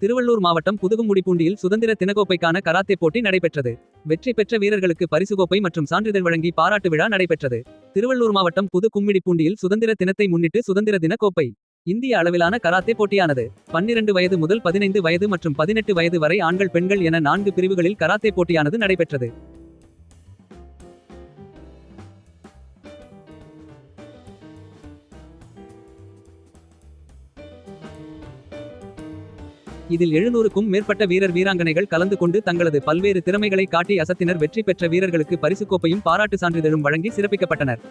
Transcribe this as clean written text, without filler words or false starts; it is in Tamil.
திருவள்ளூர் மாவட்டம் புதுகும்முடிப்பூண்டியில் சுதந்திர தினக்கோப்பைக்கான கராத்தே போட்டி நடைபெற்றது. வெற்றி பெற்ற வீரர்களுக்கு பரிசுகோப்பை மற்றும் சான்றிதழ் வழங்கி பாராட்டு விழா நடைபெற்றது. திருவள்ளூர் மாவட்டம் புதுகும்முடிப்பூண்டியில் சுதந்திர தினத்தை முன்னிட்டு சுதந்திர தின கோப்பை இந்திய அளவிலான கராத்தே போட்டியானது. 12 வயது முதல் 15 வயது மற்றும் 18 வயது வரை ஆண்கள் பெண்கள் என 4 பிரிவுகளில் கராத்தே போட்டியானது நடைபெற்றது. இதில் 700க்கும் மேற்பட்ட வீரர் வீராங்கனைகள் கலந்து கொண்டு தங்களது பல்வேறு திறமைகளை காட்டி அசத்தினர். வெற்றி பெற்ற வீரர்களுக்கு பரிசுக்கோப்பையும் பாராட்டு சான்றிதழும் வழங்கி சிறப்பிக்கப்பட்டனர்.